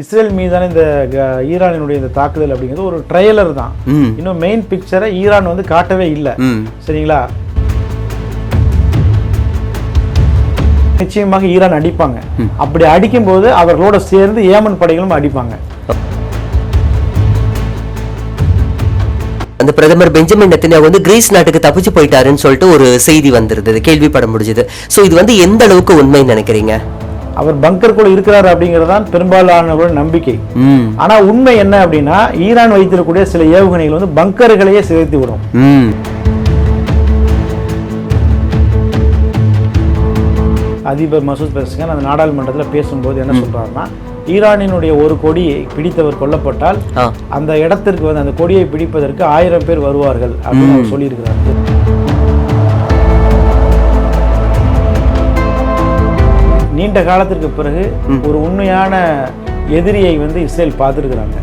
Israel மீதான இந்த ஈரானினுடைய இந்த தாக்குதல் அப்படிங்கிறது ஒரு ட்ரைலர் தான். இன்னும் மெயின் பிக்சரை ஈரான் வந்து காட்டவே இல்லை. சரிங்களா? நிச்சயமாக ஈரான் அடிப்பாங்க. அப்படி அடிக்கும் போது அவர்களோட சேர்ந்து ஏமன் படைகளும் அடிப்பாங்க. அந்த பிரதமர் பெஞ்சமின் நெத்தன்யாஹூ வந்து கிரீஸ் நாட்டுக்கு தப்பிச்சு போயிட்டாருன்னு சொல்லிட்டு ஒரு செய்தி வந்திருந்தது, கேள்விப்பட முடிஞ்சது. சோ இது வந்து எந்த அளவுக்கு உண்மைன்னு நினைக்கிறீங்க? அவர் பங்கருக்குள்ள இருக்கிறார் அப்படிங்கறதுதான் பெரும்பாலானவர்களோட நம்பிக்கை. ஆனா உண்மை என்ன அப்படின்னா, ஈரான் வைத்திருக்கக்கூடிய சில ஏவுகணைகள் வந்து பங்கர்களையே சிதைத்து விடும். அதிபர் மசூத் பெசஷ்கியான் அந்த நாடாளுமன்றத்தில் பேசும்போது என்ன சொல்றாருன்னா, ஈரானினுடைய ஒரு கொடியை பிடித்தவர் கொல்லப்பட்டால் அந்த இடத்திற்கு வந்து அந்த கொடியை பிடிப்பதற்கு 1000 பேர் வருவார்கள் அப்படின்னு அவர் சொல்லியிருக்கிறார். நீண்ட காலத்திற்கு பிறகு ஒரு உண்மையான எதிரியை வந்து இஸ்ரேல் பார்த்திருக்கிறாங்க.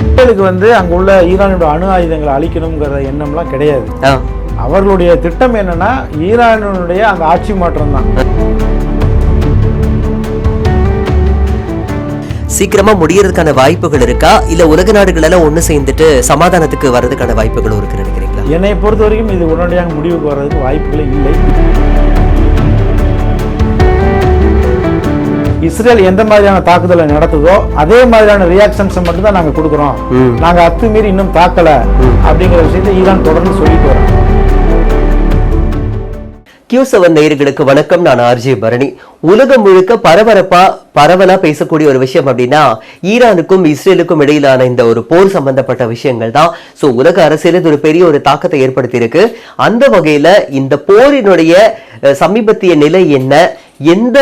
இஸ்ரேலுக்கு வந்து அங்குள்ள ஈரானுடைய அணு ஆயுதங்களை அழிக்கணுங்கிற எண்ணம்லாம் கிடையாது. அவர்களுடைய திட்டம் என்னன்னா, ஈரானுடைய அந்த ஆட்சி மாற்றம் தான். சீக்கிரமா முடியறதுக்கான வாய்ப்புகள் இருக்கா, இல்ல உலக நாடுகள் எல்லாம் ஒண்ணு சேர்ந்துட்டு சமாதானத்துக்கு வர்றதுக்கான வாய்ப்புகளும் இருக்கு நினைக்கிறீங்களா? என்னை பொறுத்த வரைக்கும் இது உடனடியாக முடிவுக்கு வர்றதுக்கு வாய்ப்புகளே இல்லை. இஸ்ரேல் எந்த மாதிரியான தாக்குதலை நடத்துதோ அதே மாதிரியான ரியாக்ஷன்ஸை மட்டும் தான் நாங்க கொடுக்குறோம், நாங்க அத்துமீறி இன்னும் தாக்கல அப்படிங்கிற விஷயத்தை ஈரான் தொடர்ந்து சொல்லிட்டு வரோம். Q7 நேயர்களுக்கு வணக்கம். நான் ஆர்ஜே பரணி. உலகம் முழுக்க பரவலா பேசக்கூடிய ஒரு விஷயம் அப்படின்னா, ஈரானுக்கும் இஸ்ரேலுக்கும் இடையிலான இந்த ஒரு போர் சம்பந்தப்பட்ட விஷயங்கள் தான். சோ உலக அரசியல் ஒரு பெரிய ஒரு தாக்கத்தை ஏற்படுத்தி இருக்கு. அந்த வகையில இந்த போரினுடைய சமீபத்திய நிலை என்ன, எந்த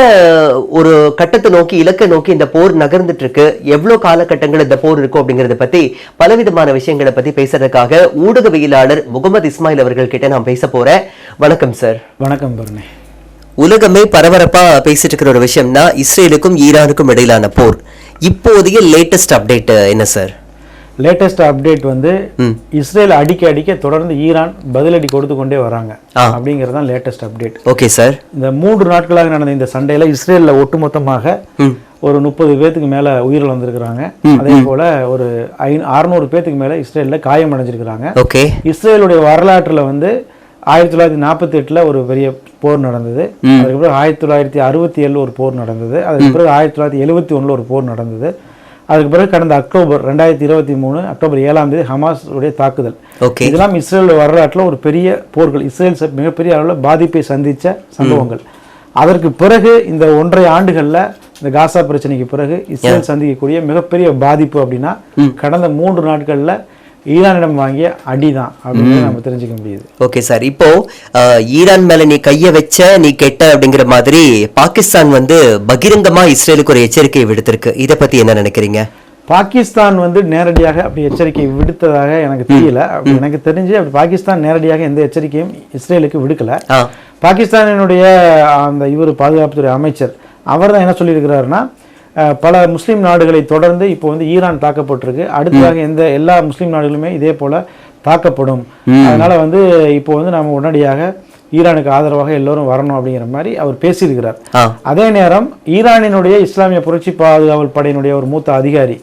ஒரு கட்டத்தை நோக்கி இலக்கை நோக்கி இந்த போர் நகர்ந்துட்டு இருக்கு, எவ்வளவு காலகட்டங்கள் இந்த போர் இருக்கும் அப்படிங்கறத பத்தி பலவிதமான விஷயங்களை பத்தி பேசுறதுக்காக ஊடகவியலாளர் முகமது இஸ்மாயில் அவர்கள் கிட்ட நான் பேச போறேன். வணக்கம் சார். வணக்கம் பரணி. உலகமே பரபரப்பா பேசிட்டு இருக்கிற ஒரு விஷயம்னா இஸ்ரேலுக்கும் ஈரானுக்கும் இடையிலான போர். இப்போதைய லேட்டஸ்ட் அப்டேட் என்ன சார்? லேட்டஸ்ட் அப்டேட் வந்து இஸ்ரேல் அடிக்க தொடர்ந்து ஈரான் பதிலடி கொடுத்து கொண்டே வராங்க அப்படிங்கிறது தான் லேட்டஸ்ட் அப்டேட். Okay sir. இந்த 3 நாட்களாக நடந்த இந்த சண்டையில இஸ்ரேல்ல ஒட்டுமொத்தமாக ஒரு 30 பேத்துக்கு மேல உயிரிழந்து வந்திருக்கிறாங்க. அதே போல ஒரு 600 பேத்துக்கு மேல இஸ்ரேல்ல காயம் அடைஞ்சிருக்கிறாங்க. ஓகே. இஸ்ரேலுடைய வரலாற்றுல வந்து 1948 ஒரு பெரிய போர் நடந்தது. அதுக்கப்புறம் 1967 ஒரு போர் நடந்தது. அதுக்கு பிறகு 1971 ஒரு போர் நடந்தது. அதுக்கு பிறகு கடந்த அக்டோபர் 2023 அக்டோபர் 7ஆம் தேதி ஹமாஸ் உடைய தாக்குதல். இதெல்லாம் இஸ்ரேல் வரலாற்றுல ஒரு பெரிய போர்கள், இஸ்ரேல் மிகப்பெரிய அளவில் பாதிப்பை சந்திச்ச சம்பவங்கள். அதற்கு பிறகு இந்த 1.5 ஆண்டுகள்ல இந்த காசா பிரச்சனைக்கு பிறகு இஸ்ரேல் சந்திக்கக்கூடிய மிகப்பெரிய பாதிப்பு அப்படின்னா கடந்த 3 நாட்கள்ல ஈரானிடம் வாங்கிய அடிதான் அப்படின்னு நம்ம தெரிஞ்சுக்க முடியுது. Okay sir. இப்போ ஈரான் மேல நீ கைய வச்ச நீ கெட்ட அப்படிங்கிற மாதிரி பாகிஸ்தான் வந்து பகிரங்கமா இஸ்ரேலுக்கு ஒரு எச்சரிக்கை விடுத்திருக்கு. இதை பத்தி என்ன நினைக்கிறீங்க? பாகிஸ்தான் வந்து நேரடியாக அப்படி எச்சரிக்கை விடுத்ததாக எனக்கு தெரியல. எனக்கு தெரிஞ்சு அப்படி பாகிஸ்தான் நேரடியாக எந்த எச்சரிக்கையும் இஸ்ரேலுக்கு விடுக்கல. பாகிஸ்தானினுடைய அந்த பாதுகாப்புத்துறை அமைச்சர் அவர் தான் என்ன சொல்லியிருக்கிறாருன்னா, பல முஸ்லீம் நாடுகளை தொடர்ந்து இப்போ வந்து ஈரான் தாக்கப்பட்டிருக்கு, அடுத்ததாக எல்லா முஸ்லீம் நாடுகளுமே இதே போல தாக்கப்படும், அதனால வந்து இப்போ வந்து நம்ம உடனடியாக ஈரானுக்கு ஆதரவாக எல்லோரும் வரணும் அப்படிங்கிற மாதிரி அவர் பேசியிருக்கிறார். அதே நேரம் ஈரானினுடைய இஸ்லாமிய புரட்சி பாதுகாவல் படையினுடைய ஒரு மூத்த அதிகாரி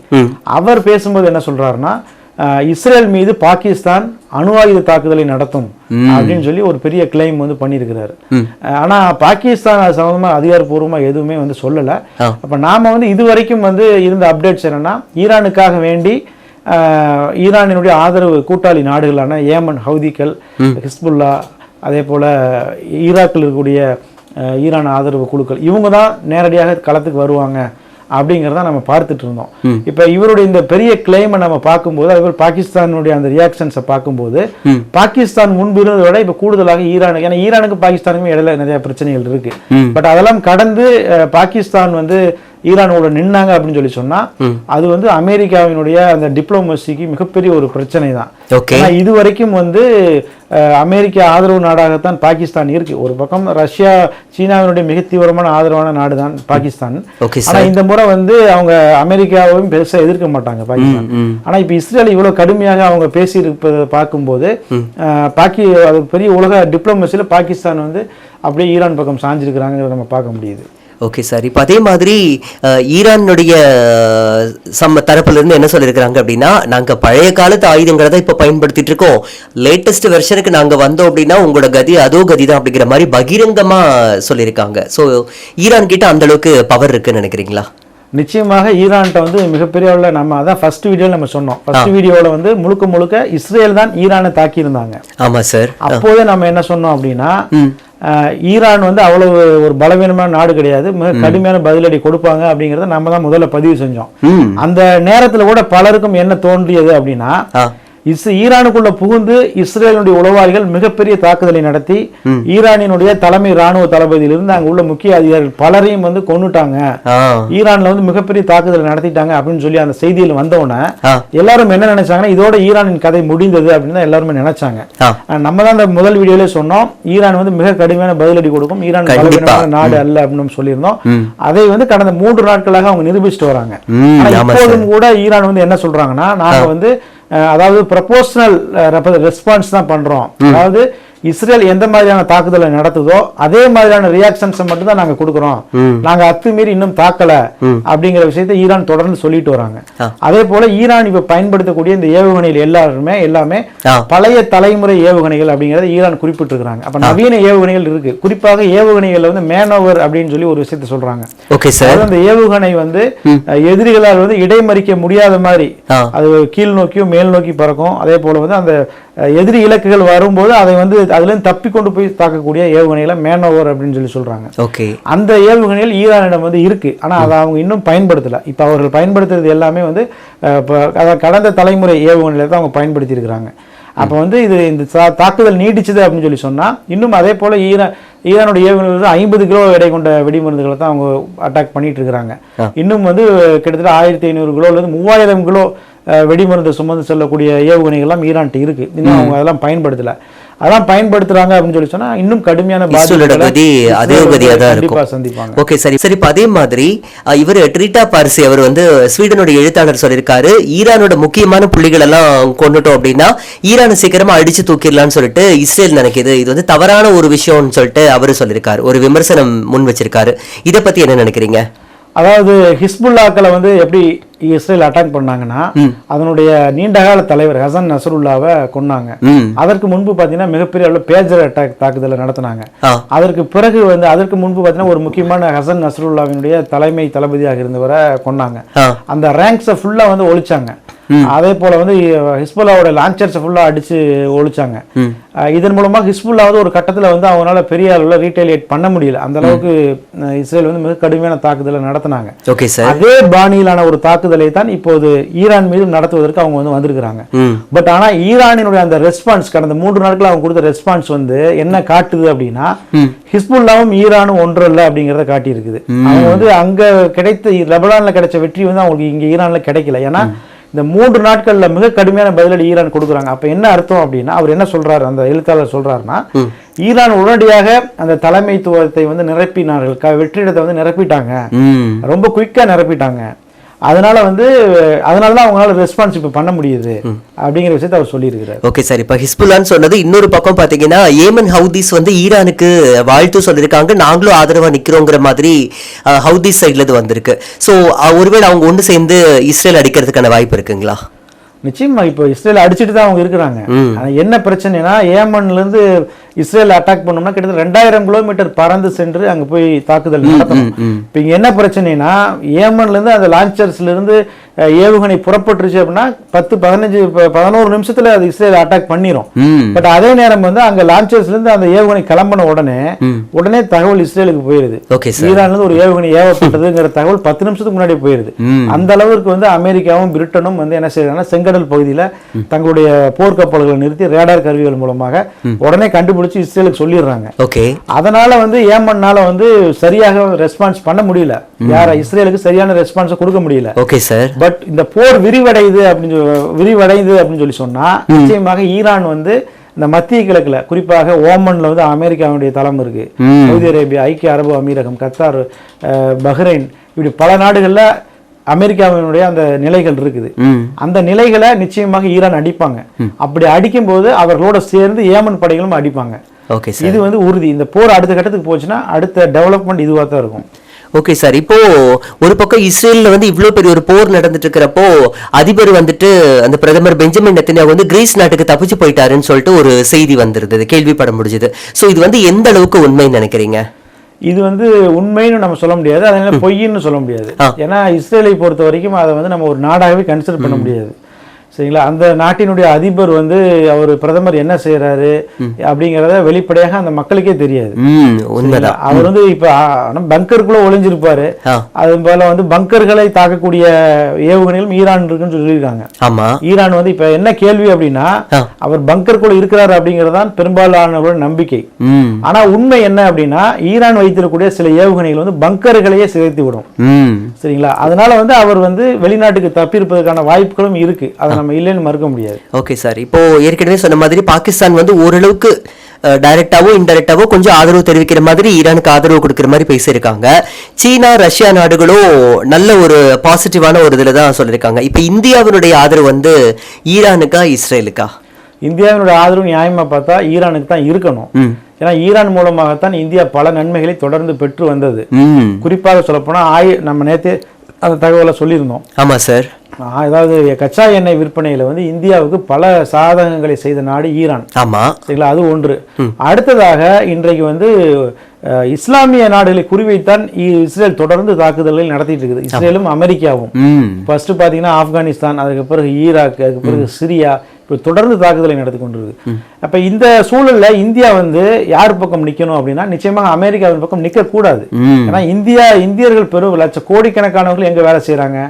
அவர் பேசும்போது என்ன சொல்றாருன்னா, இஸ்ரேல் மீது பாகிஸ்தான் அணு ஆயுத தாக்குதலை நடத்தும் அப்படின்னு சொல்லி ஒரு பெரிய கிளைம் வந்து பண்ணியிருக்கிறாரு. ஆனா பாகிஸ்தான் அது சம்பந்தமா அதிகாரப்பூர்வமா எதுவுமே வந்து சொல்லல. அப்ப நாம வந்து இதுவரைக்கும் வந்து இருந்த அப்டேட்ஸ் என்னன்னா, ஈரானுக்காக வேண்டி ஈரானினுடைய ஆதரவு கூட்டாளி நாடுகளான ஏமன் ஹவுதிகள், ஹிஸ்புல்லா, அதே போல ஈராக்கில் இருக்கக்கூடிய ஈரான் ஆதரவு குழுக்கள் இவங்க தான் நேரடியாக களத்துக்கு வருவாங்க அப்படிங்கிறத நம்ம பார்த்துட்டு இருந்தோம். இப்ப இவருடைய இந்த பெரிய கிளைமை நம்ம பார்க்கும்போது, அதுபோல் பாகிஸ்தானுடைய அந்த ரியாக்ஷன்ஸை பார்க்கும்போது பாகிஸ்தான் முன்பு இருந்ததை விட இப்ப கூடுதலாக ஈரானுக்கு, ஏன்னா ஈரானுக்கு பாகிஸ்தானுக்கும் இடையில நிறைய பிரச்சனைகள் இருக்கு, பட் அதெல்லாம் கடந்து பாகிஸ்தான் வந்து ஈரானோட நின்னாங்க அப்படின்னு சொல்லி சொன்னா அது வந்து அமெரிக்காவினுடைய அந்த டிப்ளோமசிக்கு மிகப்பெரிய ஒரு பிரச்சனை தான். இது வரைக்கும் வந்து அமெரிக்க ஆதரவு நாடாகத்தான் பாகிஸ்தான் இருக்கு. ஒரு பக்கம் ரஷ்யா சீனாவினுடைய மிக தீவிரமான ஆதரவான நாடு தான் பாகிஸ்தான். ஆனா இந்த முறை வந்து அவங்க அமெரிக்காவையும் பெருசா எதிர்க்க மாட்டாங்க பாகிஸ்தான். ஆனா இப்ப இஸ்ரேல் இவ்வளவு கடுமையாக அவங்க பேசி இருப்பதை பார்க்கும்போது பெரிய உலக டிப்ளோமசியில பாகிஸ்தான் வந்து அப்படியே ஈரான் பக்கம் சாஞ்சிருக்கிறாங்க நம்ம பார்க்க முடியுது. Okay sir. இப்போ அதே மாதிரி ஈரானுடைய தரப்புல இருந்து என்ன சொல்லியிருக்கிறாங்க அப்படின்னா, நாங்க பழைய காலத்து ஆயுதங்களை தான் இப்போ பயன்படுத்திட்டு இருக்கோம், லேட்டஸ்ட் வெர்ஷனுக்கு நாங்க வந்தோம் அப்படின்னா உங்களோட கதி அதோ கதி தான் அப்படிங்கிற மாதிரி பகிரங்கமா சொல்லியிருக்காங்க. ஸோ ஈரான் கிட்ட அந்த அளவுக்கு பவர் இருக்குன்னு நினைக்கிறீங்களா? நிச்சயமாக ஈரான்கிட்ட வந்து மிகப்பெரிய அளவில் நம்ம அதான் ஃபர்ஸ்ட் வீடியோவில் நம்ம சொன்னோம். ஃபர்ஸ்ட் வீடியோவில் வந்து முழுக்க முழுக்க இஸ்ரேல் தான் ஈரானை தாக்கி இருந்தாங்க. ஆமா சார். அப்போதே நம்ம என்ன சொன்னோம் அப்படின்னா, ஈரான் வந்து அவ்வளவு ஒரு பலவீனமான நாடு கிடையாது, மிக கடுமையான பதிலடி கொடுப்பாங்க அப்படிங்கறத நம்ம தான் முதல்ல பதிவு செஞ்சோம். அந்த நேரத்துல கூட பலருக்கும் என்ன தோன்றியது அப்படின்னா, ஈரானுக்குள்ள புகுந்து இஸ்ரேலுடைய உளவாளிகள் மிகப்பெரிய தாக்குதலை நடத்தி ஈரானினுடைய தலைமை ராணுவ தளபதியிலிருந்து அங்க உள்ள முக்கிய அதிகாரிகள் பலரையும் வந்து கொன்னுட்டாங்க, ஈரான்ல வந்து மிகப்பெரிய தாக்குதலை நடத்திட்டாங்க அப்படின்னு சொல்லி அந்த செய்தியில் வந்தவுடனே எல்லாரும் என்ன நினைச்சாங்கன்னா, இதோட ஈரானின் கதை முடிந்தது அப்படின்னு தான் எல்லாருமே நினைச்சாங்க. நம்ம தான் அந்த முதல் வீடியோல சொன்னோம், ஈரான் வந்து மிக கடுமையான பதிலடி கொடுக்கும், ஈரான் பலவீனமான நாடு அல்ல அப்படின்னு சொல்லியிருந்தோம். அதை வந்து கடந்த 3 நாட்களாக அவங்க நிரூபிச்சுட்டு வராங்க. இப்போதும் கூட ஈரான் வந்து என்ன சொல்றாங்கன்னா, நாங்க வந்து அதாவது ப்ரொபோஷனல் ரெஸ்பான்ஸ் தான் பண்றோம், அதாவது இஸ்ரேல் எந்த மாதிரியான தாக்குதலை நடத்துதோ அதே மாதிரியான ரியாக்ஷன்ஸ் மட்டும் தான் நாங்க கொடுக்கிறோம், நாங்க அத்துமீறி இன்னும் தாக்கல அப்படிங்கிற விஷயத்தை ஈரான் தொடர்ந்து சொல்லிட்டு வராங்க. அதே போல ஈரான் இப்ப பயன்படுத்தக்கூடிய இந்த ஏவுகணைகள் எல்லாமே பழைய தலைமுறை ஏவுகணைகள் அப்படிங்கறத ஈரான் குறிப்பிட்டிருக்கிறாங்க. அப்ப நவீன ஏவுகணைகள் இருக்கு, குறிப்பாக ஏவுகணைகள் வந்து மேனோவர் அப்படின்னு சொல்லி ஒரு விஷயத்தை சொல்றாங்க. அந்த ஏவுகணை வந்து எதிரிகளால் வந்து இடைமறிக்க முடியாத மாதிரி அது கீழ் நோக்கியும் மேல் நோக்கி பறக்கும். அதே போல வந்து அந்த எதிரி இலக்குகள் வரும்போது அதை வந்து அதுல இருந்து தப்பி கொண்டு போய் தாக்கக்கூடிய ஏவுகணைகளை மேனோவர் அப்படின்னு சொல்லி சொல்றாங்க. அந்த ஏவுகணைகள் ஈரானிடம் வந்து இருக்கு, ஆனா அதை அவங்க இன்னும் பயன்படுத்தல. இப்ப அவர்கள் பயன்படுத்துறது எல்லாமே வந்து கடந்த தலைமுறை ஏவுகணைகளை தான் அவங்க பயன்படுத்தி இருக்கிறாங்க. அப்ப வந்து இது இந்த தாக்குதல் நீடிச்சது அப்படின்னு சொல்லி சொன்னா, இன்னும் அதே போல ஈரானுடைய ஏவுகணைகள் 50 கிலோ எடை கொண்ட வெடிமருந்துகளை தான் அவங்க அட்டாக் பண்ணிட்டு இருக்கிறாங்க. இன்னும் வந்து கிட்டத்தட்ட 1500 கிலோல இருந்து 3000 கிலோ வெடிமருந்து சுமந்து செல்லக்கூடிய ஏவுகணைகள்லாம் ஈரான்ட்டு இருக்கு, இன்னும் அவங்க அதெல்லாம் பயன்படுத்தல. அதெல்லாம் பயன்படுத்துறாங்க அப்படின்னு சொல்லி சொன்னா இன்னும் கடுமையான சந்திப்பாங்க. ஓகே சரி சரி. அதே மாதிரி இவர் ட்ரீட்டா பார்சி அவர் வந்து ஸ்வீடனுடைய எழுத்தாளர் சொல்லியிருக்காரு, ஈரானோட முக்கியமான புள்ளிகள் எல்லாம் கொண்டுட்டோம் அப்படின்னா ஈரானை சீக்கிரமா அடிச்சு தூக்கிடலாம்னு சொல்லிட்டு இஸ்ரேல் நினைக்குது, இது வந்து தவறான ஒரு விஷயம்னு சொல்லிட்டு அவரு சொல்லியிருக்காரு, ஒரு விமர்சனம் முன் வச்சிருக்காரு. இதை பத்தி என்ன நினைக்கிறீங்க? அதாவது ஹிஸ்புல்லாக்களை வந்து எப்படி இஸ்ரேல் அட்டாக் பண்ணாங்கன்னா, அதனுடைய நீண்டகால தலைவர் ஹசன் நசருல்லாவை கொன்னாங்க. அதற்கு முன்பு பாத்தீங்கன்னா மிகப்பெரிய அளவு பேஜர் அட்டாக் தாக்குதலை நடத்தினாங்க. அதற்கு பிறகு வந்து அதற்கு முன்பு பாத்தீங்கன்னா ஒரு முக்கியமான ஹசன் நசருல்லாவினுடைய தலைமை தளபதியாக இருந்தவரை கொன்னாங்க. அந்த ரேங்க்ஸை ஃபுல்லா வந்து ஒழிச்சாங்க. அதே போல வந்து ஹிஸ்புல்லாவோட லான்ச்சர்ஸை ஃபுல்லா அடிச்சு ஒழிச்சாங்க. இதன் மூலமா ஹிஸ்புல்லாவது ஒரு கட்டத்துல வந்து அவங்களால பெரிய அளவுல ரீட்டைலியேட் பண்ண முடியல, அந்த அளவுக்கு இஸ்ரேல் வந்து மிக கடுமையான தாக்குதலை நடத்தினாங்க. அதே பாணியிலான ஒரு தாக்குதலை தான் இப்போது ஈரான் மீது நடத்துவதற்கு அவங்க வந்து வந்திருக்கிறாங்க. பட் ஆனா ஈரானினுடைய அந்த ரெஸ்பான்ஸ் கடந்த 3 நாட்கள் அவங்க கொடுத்த ரெஸ்பான்ஸ் வந்து என்ன காட்டுது அப்படின்னா, ஹிஸ்புல்லாவும் ஈரானும் ஒன்றல்ல அப்படிங்கறத காட்டி இருக்குது. அவங்க வந்து அங்க கிடைத்த லெபனான்ல கிடைச்ச வெற்றி வந்து அவங்களுக்கு இங்க ஈரான்ல கிடைக்கல. ஏன்னா இந்த 3 நாட்கள்ல மிக கடுமையான பதிலடி ஈரான் கொடுக்குறாங்க. அப்ப என்ன அர்த்தம் அப்படின்னா, அவர் என்ன சொல்றாரு, அந்த எழுத்தாளர் சொல்றாருன்னா, ஈரான் உடனடியாக அந்த தலைமைத்துவத்தை வந்து நிரப்பினார்கள், வெற்றிடத்தை வந்து நிரப்பிட்டாங்க, ரொம்ப குயிக்கா நிரப்பிட்டாங்க. அதனாலதான் அவங்களால ரெஸ்பான்ஸ் இப்ப பண்ண முடியுது அப்படிங்கிற விஷயத்தை அவர் சொல்லியிருக்கிறார். Okay sir. இப்ப ஹிஸ்புல்லான்னு சொன்னது இன்னொரு பக்கம் பாத்தீங்கன்னா, ஏமன் ஹவுதிஸ் வந்து ஈரானுக்கு வாழ்த்து சொல்லியிருக்காங்க, நாங்களும் ஆதரவா நிக்கிறோங்கிற மாதிரி ஹவுதிஸ் சைட்ல இருந்து வந்திருக்கு. சோ ஒருவேளை அவங்க ஒன்று சேர்ந்து இஸ்ரேல் அடிக்கிறதுக்கான வாய்ப்பு இருக்குங்களா? நிச்சயமா இப்போ இஸ்ரேல் அடிச்சுட்டு தான் அவங்க இருக்கிறாங்க. என்ன பிரச்சனைனா, ஏமன்ல இருந்து இஸ்ரேல் அட்டாக் பண்ணோம்னா கிட்டத்தட்ட 2000 கிலோமீட்டர் பறந்து சென்று அங்க போய் தாக்குதல் நடத்தணும். இப்ப இங்க என்ன பிரச்சனைனா, ஏமன்ல இருந்து அந்த லான்ச்சர்ஸ்ல இருந்து ஏவுகணை புறப்பட்டுருச்சு அப்படின்னா 10-15-11 நிமிஷத்துல அது இஸ்ரேல் அட்டாக் பண்ணிரும். பட் அதே நேரம் வந்து அங்க லான்ச்சர்ஸ்ல இருந்து அந்த ஏவுகணை கிளம்பின உடனே தகவல் இஸ்ரேலுக்கு போயிருது. ஈரான்ல இருந்து ஒரு ஏவுகணை ஏவப்பட்டதுங்கிற தகவல் 10 நிமிஷத்துக்கு முன்னாடி போயிருது. அந்த அளவுக்கு வந்து அமெரிக்காவும் பிரிட்டனும் வந்து என்ன செய்யறாங்கன்னா, செங்கடல் பகுதியில தங்களுடைய போர்க்கப்பல்களை நிறுத்தி ரேடார் கருவிகள் மூலமாக உடனே கண்டுபிடிச்சு இஸ்ரேலுக்கு சொல்லிடுறாங்க. அதனால வந்து ஏமன்னால வந்து சரியாக ரெஸ்பான்ஸ் பண்ண முடியல, இஸ்ரேலுக்கு சரியான ரெஸ்பான்ஸ் கொடுக்க முடியல. Okay sir. பட் இந்த போர் விரிவடைது அப்படின்னு சொல்லி சொன்னா, நிச்சயமாக ஈரான் வந்து இந்த மத்திய கிழக்குல, குறிப்பாக ஓமன்ல வந்து அமெரிக்காவுடைய தளம் இருக்கு, சவுதி அரேபியா, ஐக்கிய அரபு அமீரகம், கத்தார், பஹ்ரைன், இப்படி பல நாடுகள்ல அமெரிக்காவினுடைய அந்த நிலைகள் இருக்குது. அந்த நிலைகளை நிச்சயமாக ஈரான் அடிப்பாங்க. அப்படி அடிக்கும் போது அவர்களோட சேர்ந்து ஏமன் படைகளும் அடிப்பாங்க. இது வந்து உறுதி. இந்த போர் அடுத்த கட்டத்துக்கு போச்சுன்னா அடுத்த டெவலப்மெண்ட் இதுவா தான் இருக்கும். ஓகே சார், இப்போ ஒரு பக்கம் இஸ்ரேல்ல வந்து இவ்வளவு பெரிய ஒரு போர் நடந்துட்டு இருக்கிறப்போ அதிபர் வந்துட்டு அந்த பிரதமர் பெஞ்சமின் நெத்தன்யாஹூ வந்து கிரீஸ் நாட்டுக்கு தப்பிச்சு போயிட்டாருன்னு சொல்லிட்டு ஒரு செய்தி வந்திருந்தது, கேள்விப்பட முடிஞ்சது. சோ இது வந்து எந்த அளவுக்கு உண்மைன்னு நினைக்கிறீங்க? இது வந்து உண்மைன்னு நம்ம சொல்ல முடியாது, அதனால பொய்ன்னு சொல்ல முடியாது. ஏன்னா இஸ்ரேலை பொறுத்த வரைக்கும் அதை வந்து நம்ம ஒரு நாடாகவே கன்சிடர் பண்ண முடியாது. சரிங்களா? அந்த நாட்டினுடைய அதிபர் வந்து அவர் பிரதமர் என்ன செய்யறாரு அப்படிங்கறத வெளிப்படையாக அந்த மக்களுக்கே தெரியாது. அவர் வந்து இப்ப பங்கருக்குள்ள ஒளிஞ்சிருப்பாரு. அது போல வந்து பங்கர்களை தாக்கக்கூடிய ஏவுகணைகளும் ஈரான் இருக்குன்னு சொல்லியிருக்காங்க. ஈரான் வந்து இப்ப என்ன கேள்வி அப்படின்னா, அவர் பங்கருக்குள்ள இருக்கிறாரு அப்படிங்கறதான் பெரும்பாலானவர்களோட நம்பிக்கை. ஆனா உண்மை என்ன அப்படின்னா, ஈரான் வைத்திருக்கக்கூடிய சில ஏவுகணைகள் வந்து பங்கர்களையே சிதைத்து விடும். சரிங்களா? அதனால வந்து அவர் வந்து வெளிநாட்டுக்கு தப்பியிருப்பதற்கான வாய்ப்புகளும் இருக்கு. அதை நம்ம இல்லைன்னு மறுக்க முடியாது. ஓகே சார், இப்போ ஏற்கனவே சொன்ன மாதிரி பாகிஸ்தான் வந்து ஓரளவுக்கு டைரக்டாவோ இன்டைரக்டாவோ கொஞ்சம் ஆதரவு தெரிவிக்கிற மாதிரி ஈரானுக்கு ஆதரவு கொடுக்கிற மாதிரி பேசியிருக்காங்க. சீனா ரஷ்யா நாடுகளும் நல்ல ஒரு பாசிட்டிவான ஒரு இதுல தான் சொல்லியிருக்காங்க. இப்போ இந்தியாவினுடைய ஆதரவு வந்து ஈரானுக்கா இஸ்ரேலுக்கா? இந்தியாவினுடைய ஆதரவு நியாயமா பார்த்தா ஈரானுக்கு தான் இருக்கணும். ஏன்னா ஈரான் மூலமாகத்தான் இந்தியா பல நன்மைகளை தொடர்ந்து பெற்று வந்தது. குறிப்பாக சொல்லப்போனா நம்ம நேற்று அந்த தகவலை சொல்லியிருந்தோம். ஆமா சார். அதாவது கச்சா எண்ணெய் விற்பனையில வந்து இந்தியாவுக்கு பல சாதகங்களை செய்த நாடு ஈரான். ஆமா, சரிங்களா? அது ஒன்று. அடுத்ததாக இன்றைக்கு வந்து இஸ்லாமிய நாடுகளை குறிவைத்தான் இஸ்ரேல் தொடர்ந்து தாக்குதல்கள் நடத்திட்டு இருக்குது. இஸ்ரேலும் அமெரிக்காவும். ஃபர்ஸ்ட் பாத்தீங்கன்னா ஆப்கானிஸ்தான், அதுக்கு பிறகு ஈராக், அதுக்கு பிறகு சிரியா, இப்போ தொடர்ந்து தாக்குதலை நடத்தி கொண்டிருக்கு. அப்ப இந்த சூழல்ல இந்தியா வந்து யார் பக்கம் நிக்கணும் அப்படின்னா, நிச்சயமாக அமெரிக்காவின் பக்கம் நிக்க கூடாது. ஏன்னா இந்தியர்கள் பெரும் கோடிக்கணக்கானவர்கள் எங்க வேலை செய்யறாங்க?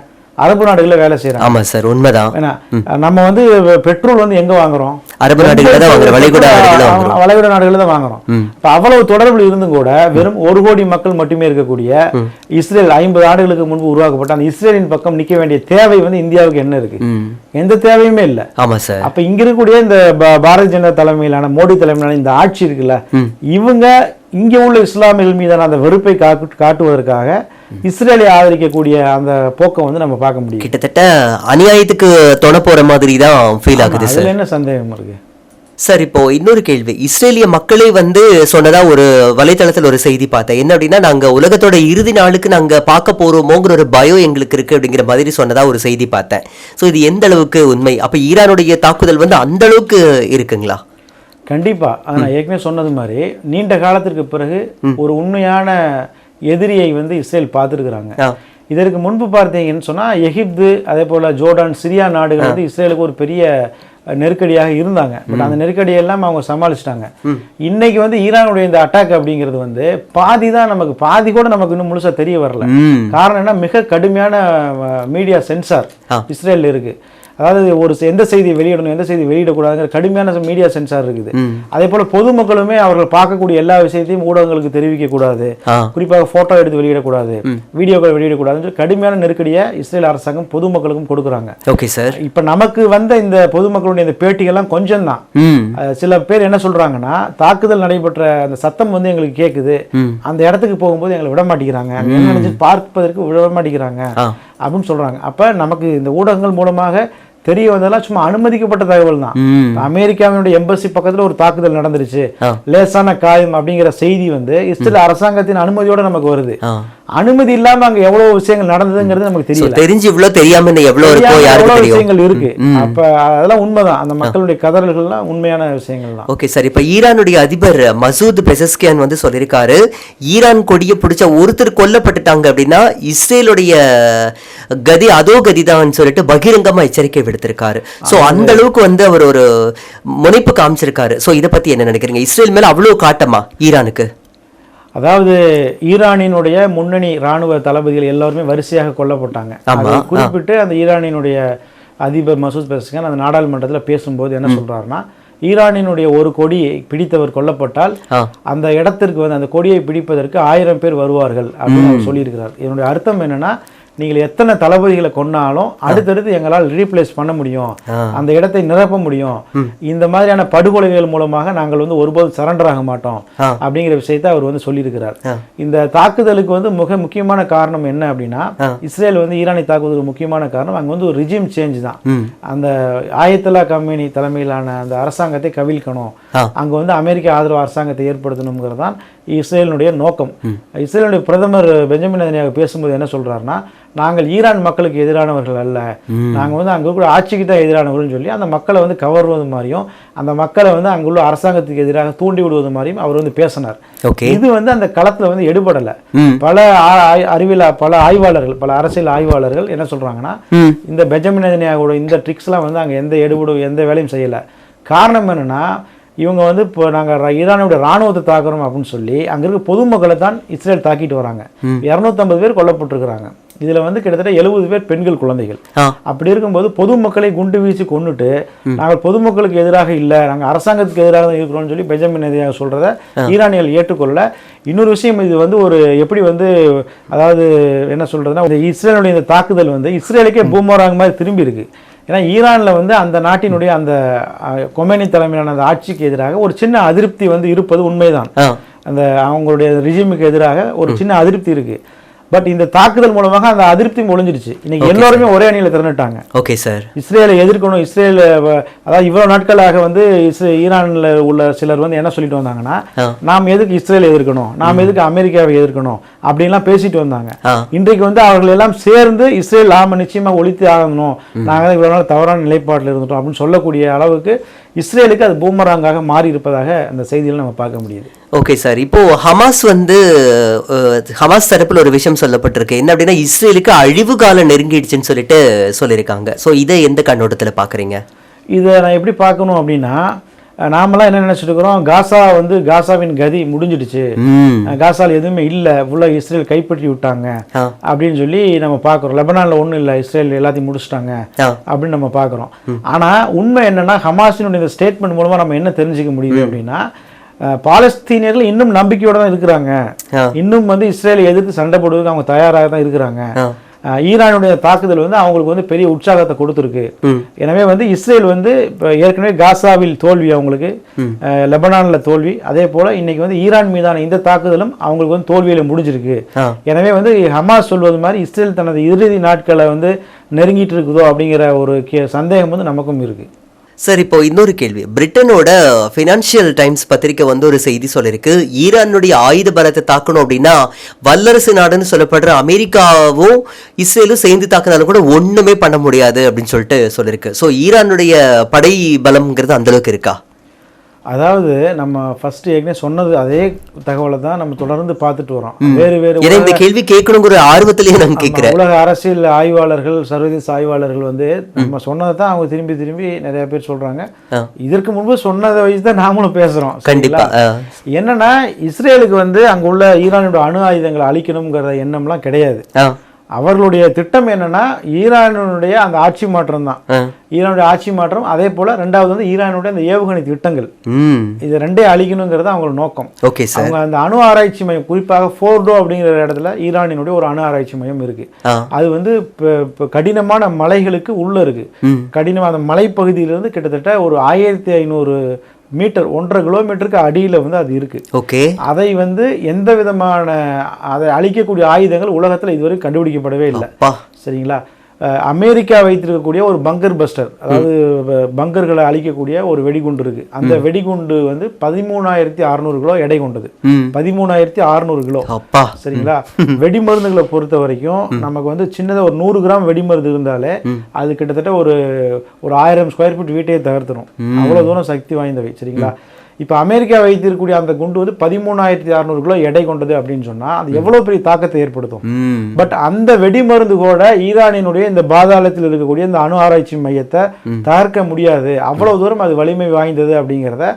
அரபு நாடுகளில் வேலை செய்யறாங்க. ஆமா சார், உண்மைதான். நம்ம வந்து பெட்ரோல் வந்து எங்க வாங்குறோம்? அரபு நாடுகளில் தான் வாங்குறோம், வளைகுடா நாடுகளில் தான் வாங்குறோம். அவ்வளவு தொடர்பு இருந்தும் கூட வெறும் 1 கோடி மக்கள் மட்டுமே இருக்கக்கூடிய இஸ்ரேல் 50 ஆண்டுகளுக்கு முன்பு உருவாக்கப்பட்ட அந்த இஸ்ரேலின் பக்கம் நிக்க வேண்டிய தேவை வந்து இந்தியாவுக்கு என்ன இருக்கு? எந்த தேவையுமே இல்ல. ஆமா சார். அப்ப இங்க இருக்கக்கூடிய இந்த பாரதிய ஜனதா தலைமையிலான மோடி தலைமையிலான இந்த ஆட்சி இருக்குல்ல, இவங்க இங்க உள்ள இஸ்லாமியர்கள் மீதான அந்த வெறுப்பை காட்டுவதற்காக இஸ்ரேலை ஆதரிக்கக்கூடிய அந்த போக்கை வந்து நம்ம பார்க்க முடியும். கிட்டத்தட்ட அநியாயத்துக்கு தொண போற மாதிரி தான் ஃபீல் ஆகுது சார். என்ன சந்தேகம் இருக்கு சார்? இப்போ இன்னொரு கேள்வி, இஸ்ரேலிய மக்களே வந்து சொன்னதா ஒரு வலைத்தளத்தில் ஒரு செய்தி பார்த்தேன். என்ன அப்படின்னா, நாங்க உலகத்தோட இறுதி நாளுக்கு நாங்க பார்க்க போறோமோங்கிற ஒரு பயம் எங்களுக்கு இருக்கு அப்படிங்கிற மாதிரி சொன்னதா ஒரு செய்தி பார்த்தேன். ஸோ இது எந்த அளவுக்கு உண்மை? அப்ப ஈரானுடைய தாக்குதல் வந்து அந்த அளவுக்கு இருக்குங்களா? கண்டிப்பா. அதை நான் ஏற்கனவே சொன்னது மாதிரி நீண்ட காலத்திற்கு பிறகு ஒரு உண்மையான எதிரியை வந்து இஸ்ரேல் பார்த்துருக்குறாங்க. இதற்கு முன்பு பார்த்தீங்கன்னு சொன்னா எகிப்து, அதே போல ஜோர்டான், சிரியா நாடுகள் வந்து இஸ்ரேலுக்கு ஒரு பெரிய நெருக்கடியாக இருந்தாங்க. பட் அந்த நெருக்கடியெல்லாம் அவங்க சமாளிச்சிட்டாங்க. இன்னைக்கு வந்து ஈரானுடைய இந்த அட்டாக் அப்படிங்கிறது வந்து பாதி கூட நமக்கு இன்னும் முழுசா தெரிய வரல. காரணம் என்ன? மிக கடுமையான மீடியா சென்சார் இஸ்ரேல் இருக்கு. அதாவது எந்த செய்தியை வெளியிடணும், எந்த செய்தி வெளியிடக்கூடாதுங்கிற கடுமையான மீடியா சென்சார் இருக்குது. அதே போல பொதுமக்களுமே அவர்கள் பார்க்கக்கூடிய எல்லா விஷயத்தையும் ஊடகங்களுக்கு தெரிவிக்க கூடாது, குறிப்பாக போட்டோ எடுத்து வெளியிடக்கூடாது, வீடியோக்கள் வெளியிடக்கூடாது, கடுமையான நெருக்கடியை இஸ்ரேல் அரசாங்கம் பொதுமக்களுக்கும் கொடுக்குறாங்க. Okay sir. இப்ப நமக்கு வந்த இந்த பொதுமக்களுடைய இந்த பேட்டிகள்லாம் கொஞ்சம் தான். சில பேர் என்ன சொல்றாங்கன்னா, தாக்குதல் நடைபெற்ற அந்த சத்தம் வந்து எங்களுக்கு கேட்குது, அந்த இடத்துக்கு போகும்போது எங்களை விட மாட்டேங்கிறாங்க, என்ன பார்ப்பதற்கு விட மாட்டேங்கிறாங்க அப்படின்னு சொல்றாங்க. அப்ப நமக்கு இந்த ஊடகங்கள் மூலமாக தெரிய வந்ததெல்லாம் சும்மா அனுமதிக்கப்பட்ட தகவல் தான். அமெரிக்காவினுடைய எம்பசி பக்கத்துல ஒரு தாக்குதல் நடந்துருச்சு, லேசான காயம் அப்படிங்கிற செய்தி வந்து இஸ்ரேல் அரசாங்கத்தின் அனுமதியோட நமக்கு வருது. அனுமதி இல்லாம அங்க எவ்வளவு விஷயங்கள் நடந்ததுங்கிறது நமக்கு தெரியல. தெரிஞ்சு இவ்வளவு தெரியாம எவ்வளவு விஷயங்கள் இருக்கு. அப்ப அதெல்லாம் உண்மைதான். அந்த மக்களுடைய கதறல்கள்லாம் உண்மையான விஷயங்கள் தான். Okay sir. இப்ப ஈரானுடைய அதிபர் மசூத் பெசஸ்கியான் வந்து சொல்லியிருக்காரு, ஈரான் கொடியை பிடிச்ச ஒருத்தர் கொல்லப்பட்டுட்டாங்க அப்படின்னா இஸ்ரேலுடைய கதி அதோ கதிதான் சொல்லிட்டு பகிரங்கமா எச்சரிக்கை விடுத்திருக்காரு. சோ அந்த அளவுக்கு வந்து அவர் ஒரு முனைப்பு காமிச்சிருக்காரு. சோ இதை பத்தி என்ன நினைக்கிறீங்க? இஸ்ரேல் மேல அவ்வளவு காட்டமா ஈரானுக்கு? அதாவது ஈரானினுடைய முன்னணி ராணுவ தளபதிகள் எல்லாருமே வரிசையாக கொல்லப்பட்டாங்க. குறிப்பிட்டு அந்த ஈரானினுடைய அதிபர் மசூத் பெசஸ்கியான் அந்த நாடாளுமன்றத்தில் பேசும்போது என்ன சொல்றாருன்னா, ஈரானினுடைய ஒரு கொடியை பிடித்தவர் கொல்லப்பட்டால் அந்த இடத்திற்கு வந்து அந்த கொடியை பிடிப்பதற்கு 1000 பேர் வருவார்கள் அப்படின்னு அவர் சொல்லியிருக்கிறார். என்னுடைய அர்த்தம் என்னன்னா, நீங்கள் எத்தனை தளபதிகளை கொன்னாலும் அடுத்தடுத்து எங்களால் ரீப்ளேஸ் பண்ண முடியும், அந்த இடத்தை நிரப்ப முடியும், இந்த மாதிரியான படுகொலைகள் மூலமாக நாங்கள் வந்து ஒருபோதும் சரண்டர் ஆக மாட்டோம் அப்படிங்கிற விஷயத்தை அவர் வந்து சொல்லியிருக்கிறார். இந்த தாக்குதலுக்கு வந்து மிக முக்கியமான காரணம் என்ன அப்படின்னா, இஸ்ரேல் வந்து ஈரானை தாக்குவதற்கு முக்கியமான காரணம் அங்கே வந்து ஒரு ரிஜிம் சேஞ்ச் தான். அந்த ஆயத்துல்லா கமேனி தலைமையிலான அந்த அரசாங்கத்தை கவிழ்க்கணும், அங்கே வந்து அமெரிக்க ஆதரவு அரசாங்கத்தை ஏற்படுத்தணுங்கிறது தான் இஸ்ரேலினுடைய நோக்கம். இஸ்ரேலுடைய பிரதமர் பெஞ்சமின் நேதன்யாகு பேசும்போது என்ன சொல்றாருன்னா, நாங்கள் ஈரான் மக்களுக்கு எதிரானவர்கள் அல்ல, நாங்கள் வந்து அங்கே கூட ஆட்சிக்கு தான் எதிரானவர்கள்னு சொல்லி அந்த மக்களை வந்து கவர்வது மாதிரியும் அந்த மக்களை வந்து அங்குள்ள அரசாங்கத்துக்கு எதிராக தூண்டி விடுவது மாதிரியும் அவர் வந்து பேசினார். இது வந்து அந்த களத்துல வந்து எடுபடலை. பல பல ஆய்வாளர்கள், பல அரசியல் ஆய்வாளர்கள் என்ன சொல்றாங்கன்னா, இந்த பெஞ்சமின் நேதன்யாகுவோட இந்த ட்ரிக்ஸ்லாம் வந்து அங்கே எந்த வேலையும் செய்யலை. காரணம் என்னன்னா, இவங்க வந்து இப்போ நாங்கள் ஈரானுடைய ராணுவத்தை தாக்குறோம் அப்படின்னு சொல்லி அங்கே இருக்க பொதுமக்களை தான் இஸ்ரேல் தாக்கிட்டு வராங்க. 250 பேர் கொல்லப்பட்டிருக்கிறாங்க. இதுல வந்து கிட்டத்தட்ட 70 பேர் பெண்கள், குழந்தைகள். அப்படி இருக்கும்போது பொதுமக்களை குண்டு வீசி கொண்டுட்டு நாங்கள் பொதுமக்களுக்கு எதிராக இல்லை, நாங்கள் அரசாங்கத்துக்கு எதிராக தான் இருக்கிறோம்னு சொல்லி பெஞ்சமின் நேதன்யாகு சொல்றத ஈரானியர்கள் ஏற்றுக்கொள்ள. இன்னொரு விஷயம், இது வந்து ஒரு எப்படி வந்து, அதாவது என்ன சொல்றதுன்னா, இஸ்ரேலுடைய இந்த தாக்குதல் வந்து இஸ்ரேலுக்கே பூமராங் மாதிரி திரும்பி இருக்கு. ஏன்னா ஈரானில் வந்து அந்த நாட்டினுடைய அந்த கொமேனி தலைமையிலான அந்த ஆட்சிக்கு எதிராக ஒரு சின்ன அதிருப்தி வந்து இருப்பது உண்மைதான். அந்த அவங்களுடைய ரிஜிமுக்கு எதிராக ஒரு சின்ன அதிருப்தி இருக்கு. பட் இந்த தாக்குதல் மூலமாக அந்த அதிருப்தி ஒழிஞ்சிருச்சு. இன்னைக்கு எல்லாருமே ஒரே அணியில் திரண்டுட்டாங்க. ஓகே சார், இஸ்ரேலை எதிர்க்கணும். இஸ்ரேல் அதாவது இவ்வளவு நாட்களாக வந்து ஈரான்ல உள்ள சிலர் வந்து என்ன சொல்லிட்டு வந்தாங்கன்னா, நாம் எதுக்கு இஸ்ரேலை எதிர்க்கணும், நாம் எதுக்கு அமெரிக்காவை எதிர்க்கணும் அப்படின்லாம் பேசிட்டு வந்தாங்க. இன்றைக்கு வந்து அவர்கள் எல்லாம் சேர்ந்து இஸ்ரேல் நாம நிச்சயமா ஒழித்து ஆகணும், நாங்கள் இவ்வளவு நாள் தவறான நிலைப்பாட்டில் இருந்துட்டோம் அப்படின்னு சொல்லக்கூடிய அளவுக்கு இஸ்ரேலுக்கு அது பூமராங்காக மாறி இருப்பதாக அந்த செய்தியில் நம்ம பார்க்க முடியுது. ஓகே சார், இப்போ ஹமாஸ் தரப்புல ஒரு விஷயம் சொல்லப்பட்டிருக்கு. என்ன அப்படின்னா, இஸ்ரேலுக்கு அழிவு காலம் நெருங்கிடுச்சுன்னு சொல்லிட்டு சொல்லியிருக்காங்க. ஸோ இதை எந்த கண்ணோட்டத்தில் பார்க்குறீங்க? இதை நான் எப்படி பார்க்கணும் அப்படின்னா, நாமெல்லாம் என்ன நினைச்சிட்டு இருக்கிறோம், காசாவின் கதி முடிஞ்சிடுச்சு, காசால எதுவுமே இல்லை, ஃபுல்லாக இஸ்ரேல் கைப்பற்றி விட்டாங்க அப்படின்னு சொல்லி நம்ம பார்க்குறோம். லெபனான்ல ஒன்றும் இல்லை, இஸ்ரேல் எல்லாத்தையும் முடிச்சிட்டாங்க அப்படின்னு நம்ம பார்க்குறோம். ஆனால் உண்மை என்னன்னா, ஹமாஸினுடைய இந்த ஸ்டேட்மெண்ட் மூலமாக நம்ம என்ன தெரிஞ்சுக்க முடியுது அப்படின்னா, பாலஸ்தீனியர்கள் இன்னும் நம்பிக்கையோட தான் இருக்கிறாங்க, இன்னும் வந்து இஸ்ரேலை எதிர்த்து சண்டை போடுவதற்கு அவங்க தயாராக தான் இருக்கிறாங்க. ஈரானுடைய தாக்குதல் வந்து அவங்களுக்கு வந்து பெரிய உற்சாகத்தை கொடுத்துருக்கு. எனவே வந்து இஸ்ரேல் வந்து இப்போ ஏற்கனவே காசாவில் தோல்வி, அவங்களுக்கு லெபனான்ல தோல்வி, அதே போல இன்னைக்கு வந்து ஈரான் மீதான இந்த தாக்குதலும் அவங்களுக்கு வந்து தோல்வியில முடிஞ்சிருக்கு. எனவே வந்து ஹமாஸ் சொல்வது மாதிரி இஸ்ரேல் தனது இறுதி நாட்களை வந்து நெருங்கிட்டு இருக்குதோ அப்படிங்கிற ஒரு சந்தேகம் வந்து நமக்கும் இருக்கு. சார், இப்போ இன்னொரு கேள்வி. பிரிட்டனோட ஃபினான்ஷியல் டைம்ஸ் பத்திரிக்கை வந்து ஒரு செய்தி சொல்லியிருக்கு, ஈரானுடைய ஆயுத பலத்தை தாக்கணும் அப்படின்னா வல்லரசு நாடுன்னு சொல்லப்படுற அமெரிக்காவும் இஸ்ரேலும் சேர்ந்து தாக்குனாலும் கூட ஒண்ணுமே பண்ண முடியாது அப்படின்னு சொல்லிட்டு சொல்லியிருக்கு. ஸோ ஈரானுடைய படை பலம்ங்கிறது அந்த அளவுக்கு இருக்கா? அதாவது நம்ம ஃபர்ஸ்ட் ஏற்கனவே சொன்னது அதே தகவலை தான் நம்ம தொடர்ந்து பார்த்துட்டு வரோம். வேறு இந்த கேள்வி கேட்கணுங்கிற ஆர்வத்திலேயே நான் கேட்கிறேன். உலக அரசியல் ஆய்வாளர்கள், சர்வதேச ஆய்வாளர்கள் வந்து நம்ம சொன்னதை தான் அவங்க திரும்பி திரும்பி நிறைய பேர் சொல்றாங்க. இதற்கு முன்பு சொன்னதை வச்சு தான் நாமளும் பேசுறோம். கண்டிப்பா என்னன்னா, இஸ்ரேலுக்கு வந்து அங்க உள்ள ஈரானோட அணு ஆயுதங்களை அழிக்கணுங்கிற எண்ணம்லாம் கிடையாது. அவர்களுடைய திட்டம் என்னன்னா, ஈரானுடைய அந்த ஆட்சி மாற்றம் தான். ஈரானுடைய ஆட்சி மாற்றம், அதே போல ரெண்டாவது வந்து ஈரானுடைய அந்த ஏவுகணை திட்டங்கள், இது ரெண்டே அழிக்கணுங்கிறது அவங்களோட நோக்கம். அவங்க அந்த அணு ஆராய்ச்சி மையம், குறிப்பாக ஃபோர்டோ அப்படிங்கிற இடத்துல ஈரானினுடைய ஒரு அணு ஆராய்ச்சி மையம் இருக்கு. அது வந்து கடினமான மலைகளுக்கு உள்ள இருக்கு. கடினமான அந்த மலைப்பகுதியிலிருந்து கிட்டத்தட்ட ஒரு 1500 மீட்டர், 1.5 கிலோமீட்டருக்கு அடியில் வந்து அது இருக்கு. ஓகே, அதை வந்து எந்த விதமான அதை அழிக்கக்கூடிய ஆயுதங்கள் உலகத்தில் இதுவரை கண்டுபிடிக்கப்படவே இல்லை. சரிங்களா? அமெரிக்கா வைத்திருக்கக்கூடிய ஒரு பங்கர் பஸ்டர், அதாவது பங்கர்களை அழிக்கக்கூடிய ஒரு வெடிகுண்டு இருக்கு. அந்த வெடிகுண்டு வந்து 13,600 கிலோ எடை கொண்டது. 13,600 கிலோ. சரிங்களா? வெடிமருந்துகளை பொறுத்த வரைக்கும் நமக்கு வந்து சின்னதாக ஒரு 100 கிராம் வெடிமருந்து இருந்தாலே அது கிட்டத்தட்ட ஒரு 1000 ஸ்கொயர் ஃபீட் வீட்டையே தகர்த்துரும். அவ்வளவு தூரம் சக்தி வாய்ந்தவை. சரிங்களா? இப்போ அமெரிக்கா வைத்திருக்கக்கூடிய அந்த குண்டு வந்து 13,600 கிலோ எடை கொண்டது அப்படின்னு சொன்னா அது எவ்வளவு பெரிய தாக்கத்தை ஏற்படுத்தும். பட் அந்த வெடிமருந்து கூட ஈரானினுடைய இந்த பாதாளத்தில் இருக்கக்கூடிய இந்த அணு ஆராய்ச்சி மையத்தை தகர்க்க முடியாது, அவ்வளவு தூரம் அது வலிமை வாய்ந்தது அப்படிங்கிறத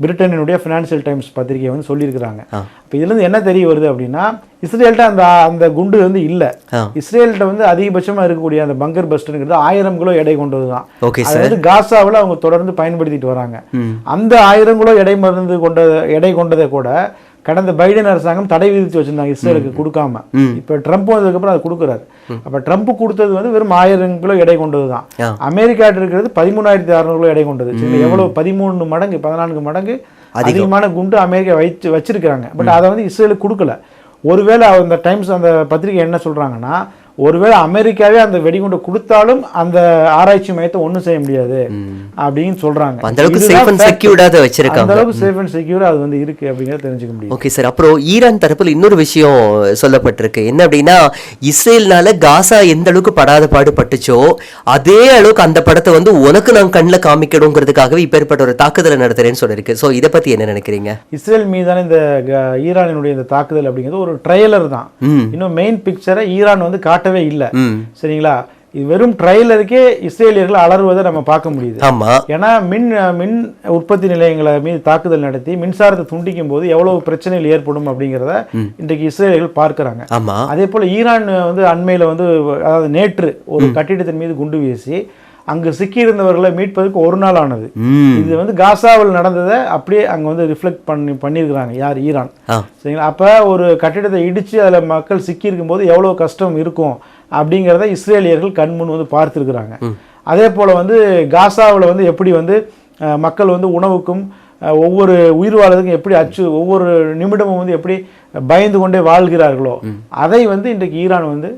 பிரிட்டனினுடைய ஃபினான்ஷியல் டைம்ஸ் பத்திரிகை வந்து சொல்லியிருக்கிறாங்க. இப்போ இதுல இருந்து என்ன தெரிய வருது அப்படின்னா, இஸ்ரேல்கிட்ட அந்த குண்டு வந்து இல்லை. இஸ்ரேல்கிட்ட வந்து அதிகபட்சமா இருக்கக்கூடிய அந்த பங்கர் பஸ்டர்ங்கிறது 1000 கிலோ எடை கொண்டது தான். அது வந்து காசாவில் அவங்க தொடர்ந்து பயன்படுத்திட்டு வராங்க. அந்த 1000 கிலோ எடை கொண்டதை கூட கடந்த பைடன் அரசாங்கம் தடை விதித்து வச்சிருந்தாங்க இஸ்ரேலுக்கு கொடுக்காம. இப்ப ட்ரம்ப் வந்ததுக்கு அப்புறம் அது கொடுக்குறாரு. அப்ப ட்ரம்ப் கொடுத்தது வந்து வெறும் 1000 கிலோ எடை கொண்டது தான். அமெரிக்கா இருக்கிறது 13,600 கிலோ எடை கொண்டது. எவ்வளவு 13 மடங்கு 14 மடங்கு அதிகமான குண்டு அமெரிக்கா வச்சிருக்கிறாங்க. பட் அதை வந்து இஸ்ரேலுக்கு கொடுக்கல. ஒருவேளை அந்த டைம்ஸ் அந்த பத்திரிகை என்ன சொல்றாங்கன்னா, ஒருவேளை அமெரிக்காவே அந்த வெடிகுண்டை கொடுத்தாலும் அந்த ஆராய்ச்சி மையத்தை ஒண்ணும் செய்ய முடியாது அப்படின்னு சொல்றாங்க. அந்த அளவுக்கு சேஃப் அண்ட் செக்யூர்டா அதை வச்சிருக்காங்க. அந்த அளவுக்கு சேஃப் அண்ட் செக்யூர் அது வந்து இருக்கு அப்படிங்கறத தெரிஞ்சுக்க முடியும். Okay sir. அப்புறம் ஈரான் தரப்புல இன்னொரு விஷயம் சொல்லப்பட்டிருக்கு. என்ன அப்படின்னா, இஸ்ரேல்னால காசா எந்த அளவுக்கு படாத பாடு பட்டுச்சோ அதே அளவுக்கு அந்த படத்தை வந்து உனக்கு நான் கண்ணில் காமிக்கணுங்கிறதுக்காகவே இப்பேற்பட்ட ஒரு தாக்குதலை நடத்துறேன்னு சொல்லிருக்கு. ஸோ இதை பத்தி என்ன நினைக்கிறீங்க? இஸ்ரேல் மீதான இந்த ஈரானினுடைய இந்த தாக்குதல் அப்படிங்கிறது ஒரு ட்ரைலர் தான். இன்னும் மெயின் பிக்சரை ஈரான் வந்து காட்டவே இல்லை. சரிங்களா? இது வெறும் ட்ரைலருக்கே இஸ்ரேலியர்கள் அலறுவதை நம்ம பார்க்க முடியுது. ஏன்னா மின் உற்பத்தி நிலையங்களை மீது தாக்குதல் நடத்தி மின்சாரத்தை துண்டிக்கும் போது எவ்வளவு பிரச்சனைகள் ஏற்படும் அப்படிங்கிறத இன்றைக்கு இஸ்ரேலியர்கள் பார்க்கிறாங்க. அதே போல ஈரான் வந்து அண்மையில வந்து அதாவது நேற்று ஒரு கட்டிடத்தின் மீது குண்டு வீசி அங்கு சிக்கியிருந்தவர்களை மீட்பதற்கு ஒரு நாள் ஆனது. இது வந்து காசாவில் நடந்ததை அப்படியே அங்க வந்து ரிஃப்ளெக்ட் பண்ணியிருக்கிறாங்க. யார்? ஈரான். சரிங்களா? அப்ப ஒரு கட்டிடத்தை இடிச்சு அதுல மக்கள் சிக்கி இருக்கும் போது எவ்வளவு கஷ்டம் இருக்கும் அப்படிங்கிறத இஸ்ரேலியர்கள் கண்முன் வந்து பார்த்துருக்குறாங்க. அதே போல வந்து காசாவில் வந்து எப்படி வந்து மக்கள் வந்து உணவுக்கும் ஒவ்வொரு உயிர் வாழ்றதுக்கும் எப்படி ஒவ்வொரு நிமிடமும் வந்து எப்படி பயந்து கொண்டே வாழ்கிறார்களோ அதை வந்து இன்றைக்கு ஈரான் வந்து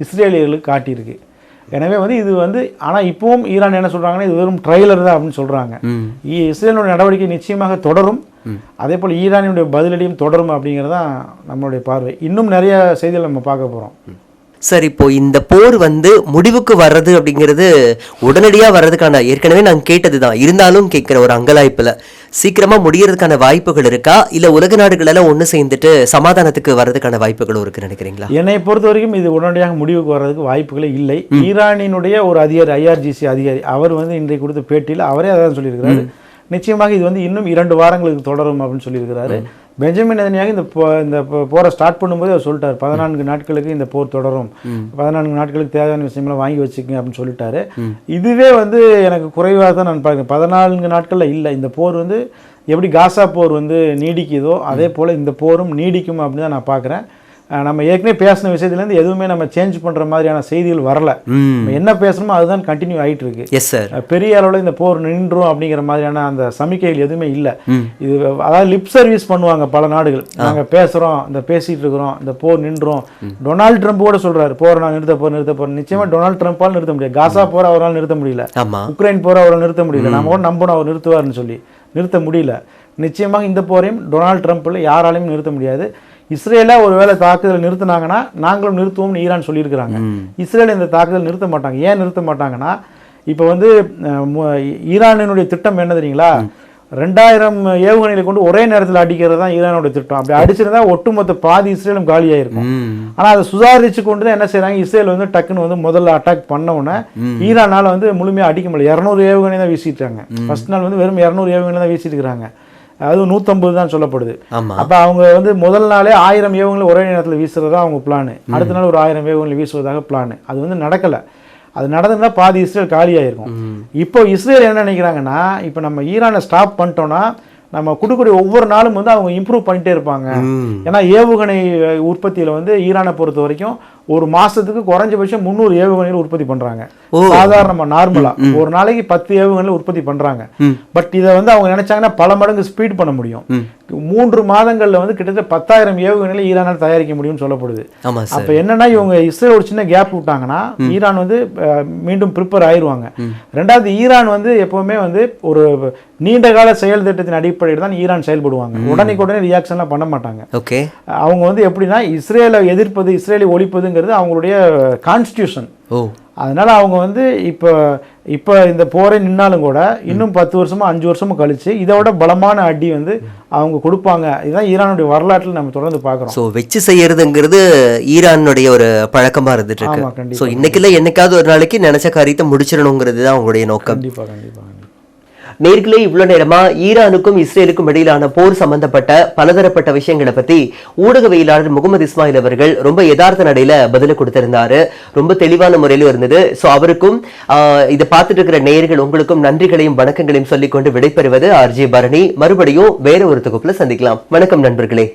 இஸ்ரேலியர்களுக்கு காட்டியிருக்கு. எனவே வந்து இது வந்து ஆனால் இப்பவும் ஈரான் என்ன சொல்றாங்கன்னா இது வெறும் ட்ரைலர் தான் அப்படின்னு சொல்றாங்க. இஸ்ரேலுடைய நடவடிக்கை நிச்சயமாக தொடரும். அதே போல் ஈரானுடைய பதிலடியும் தொடரும் அப்படிங்கிறது தான் நம்மளுடைய பார்வை. இன்னும் நிறைய செய்திகள் நம்ம பார்க்க போறோம். சார், இப்போ இந்த போர் வந்து முடிவுக்கு வர்றது அப்படிங்கிறது உடனடியாக வர்றதுக்கான ஏற்கனவே நான் கேட்டதுதான், இருந்தாலும் கேட்குற ஒரு அங்கலாய்ப்பில் சீக்கிரமா முடியறதுக்கான வாய்ப்புகள் இருக்கா, இல்ல உலக நாடுகள் எல்லாம் ஒன்று சேர்ந்துட்டு சமாதானத்துக்கு வர்றதுக்கான வாய்ப்புகளும் இருக்கு நினைக்கிறீங்களா? என்னை பொறுத்த வரைக்கும் இது உடனடியாக முடிவுக்கு வர்றதுக்கு வாய்ப்புகளே இல்லை. ஈரானினுடைய ஒரு அதிகாரி, IRGC அதிகாரி, அவர் வந்து இன்றைக்கு கொடுத்த பேட்டியில் அவரே அதான் சொல்லியிருக்கிறாரு. நிச்சயமாக இது வந்து இன்னும் 2 வாரங்களுக்கு தொடரும் அப்படின்னு சொல்லியிருக்கிறாரு. பெஞ்சமின் நேதன்யாகு இந்த போரை ஸ்டார்ட் பண்ணும்போது அவர் சொல்லிட்டார் 14 நாட்களுக்கு இந்த போர் தொடரும், 14 நாட்களுக்கு தேவையான விஷயமெல்லாம் வாங்கி வச்சுக்கங்க அப்படின்னு சொல்லிட்டாரு. இதுவே வந்து எனக்கு குறைவாக தான் நான் பார்க்குறேன். 14 நாட்களில் இல்லை, இந்த போர் வந்து எப்படி காசா போர் வந்து நீடிக்குதோ அதே போல் இந்த போரும் நீடிக்கும் அப்படின்னு தான் நான் பார்க்குறேன். நம்ம ஏற்கனவே பேசின விஷயத்துலேருந்து எதுவுமே நம்ம சேஞ்ச் பண்ணுற மாதிரியான செய்திகள் வரல. நம்ம என்ன பேசணுமோ அதுதான் கண்டினியூ ஆகிட்டு இருக்கு. Yes sir. பெரிய அளவில் இந்த போர் நின்றும் அப்படிங்கிற மாதிரியான அந்த சமிக்கைகள் எதுவுமே இல்லை. இது அதாவது லிப் சர்வீஸ் பண்ணுவாங்க பல நாடுகள். நாங்கள் பேசுகிறோம், இந்த பேசிகிட்டு இருக்கிறோம், இந்த போர் நின்றும். டொனால்டு ட்ரம்ப் கூட சொல்கிறாரு போரை நான் நிறுத்த போகிறேன். நிச்சயமாக டொனால்டு ட்ரம்ப்பால் நிறுத்த முடியாது. காசா போரை அவரால் நிறுத்த முடியல, உக்ரைன் போரை அவரால் நிறுத்த முடியல. நம்ம கூட நம்பணும் அவர் நிறுத்துவார்னு சொல்லி நிறுத்த முடியல. நிச்சயமாக இந்த போரையும் டொனால்டு ட்ரம்ப்பில் யாராலையும் நிறுத்த முடியாது. இஸ்ரேலை ஒருவேளை தாக்குதல் நிறுத்தினாங்கன்னா நாங்களும் நிறுத்துவோம்னு ஈரான் சொல்லியிருக்கிறாங்க. இஸ்ரேல் இந்த தாக்குதல் நிறுத்த மாட்டாங்க. ஏன் நிறுத்த மாட்டாங்கன்னா இப்போ வந்து ஈரானினுடைய திட்டம் என்ன தெரியுங்களா? 2000 ஏவுகணைகளை கொண்டு ஒரே நேரத்தில் அடிக்கிறது தான் ஈரானோட திட்டம். அப்படி அடிச்சிருந்தா ஒட்டுமொத்த பாதி இஸ்ரேலும் காலியாயிருக்கும். ஆனால் அதை சுதாரிச்சு கொண்டு தான் என்ன செய்யறாங்க, இஸ்ரேல் வந்து டக்குன்னு வந்து முதல்ல அட்டாக் பண்ண உடனே ஈரானால வந்து முழுமையாக அடிக்க முடியல. 200 ஏவுகணை தான் வீசிட்டாங்க. ஃபர்ஸ்ட் நாள் வந்து வெறும் 200 ஏவுகணை தான் வீசிட்டு இருக்கிறாங்க. அது 150 தான் சொல்லப்படுது. அப்போ அவங்க வந்து முதல் நாளே 1000 ஏவுகணை ஒரே நேரத்தில் வீசுறதா அவங்க பிளான். அடுத்த நாள் ஒரு 1000 ஏவுகணை வீசுவதாக பிளான். அது வந்து நடக்கலை. அது நடந்ததுன்னா பாதி இஸ்ரேல் காலியாயிருக்கும். இப்போ இஸ்ரேல் என்ன நினைக்கிறாங்கன்னா, இப்போ நம்ம ஈரானை ஸ்டாப் பண்ணிட்டோம்னா நம்ம கொடுக்கக்கூடிய ஒவ்வொரு நாளும் வந்து அவங்க இம்ப்ரூவ் பண்ணிட்டே இருப்பாங்க. ஏன்னா ஏவுகணை உற்பத்தியில் வந்து ஈரானை பொறுத்த வரைக்கும் ஒரு மாசத்துக்கு குறைஞ்சபட்சம் 300 ஏவுகணைகள் உற்பத்தி பண்றாங்க. சாதாரணமா நார்மலா ஒரு நாளைக்கு 10 ஏவுகணைகள் உற்பத்தி பண்றாங்க. பட் இதை வந்து அவங்க நினைச்சாங்கன்னா பல மடங்கு ஸ்பீட் பண்ண முடியும். 3 மாதங்கள்ல வந்து கிட்டத்தட்ட 10,000 ஏவுகணைகளை ஈரானால் தயாரிக்க முடியும்னு சொல்லப்படுது. அப்ப என்னன்னா இவங்க இஸ்ரேல் ஒரு சின்ன கேப் விட்டாங்கன்னா ஈரான் வந்து மீண்டும் ப்ரிப்பேர் ஆயிடுவாங்க. ரெண்டாவது ஈரான் வந்து எப்பவுமே வந்து ஒரு நீண்ட கால செயல் திட்டத்தின் அடிப்படையில் தான் ஈரான் செயல்படுவாங்க. உடனே ரியாக்ஷன்லாம் பண்ண மாட்டாங்க. அவங்க வந்து எப்படின்னா இஸ்ரேலை எதிர்ப்பது, இஸ்ரேலை ஒழிப்பதுங்கிறது அவங்களுடைய கான்ஸ்டிடியூஷன். அதனால அவங்க வந்து இப்போ இந்த போரை நின்னாலும் கூட இன்னும் 10 வருஷமோ 5 வருஷமோ கழிச்சு இதோட பலமான அடி வந்து அவங்க கொடுப்பாங்க. இதுதான் ஈரானுடைய வரலாற்றில் நம்ம தொடர்ந்து பார்க்குறோம். ஸோ வச்சு செய்யறதுங்கிறது ஈரானுடைய ஒரு பழக்கமா இருந்துட்டு இருக்கு. ஸோ இன்னைக்குல என்னைக்காவது ஒரு நாளைக்கு நினைச்ச காரியத்தை முடிச்சிடணுங்கிறது தான் அவங்களுடைய நோக்கம். கண்டிப்பாக. நேர்களே, இவ்வளவு நேரமா ஈரானுக்கும் இஸ்ரேலுக்கும் இடையிலான போர் சம்பந்தப்பட்ட பலதரப்பட்ட விஷயங்களை பத்தி ஊடகவியலாளர் முகமது இஸ்மாயில் அவர்கள் ரொம்ப யதார்த்த நடையில பதில கொடுத்திருந்தாரு. ரொம்ப தெளிவான முறையிலும் இருந்தது. சோ அவருக்கும் இதை பார்த்துட்டு இருக்கிற நேயர்கள் உங்களுக்கும் நன்றிகளையும் வணக்கங்களையும் சொல்லிக்கொண்டு விடைபெறுவது RJ பரணி. மறுபடியும் வேற ஒரு தொகுப்புல சந்திக்கலாம். வணக்கம் நண்பர்களே.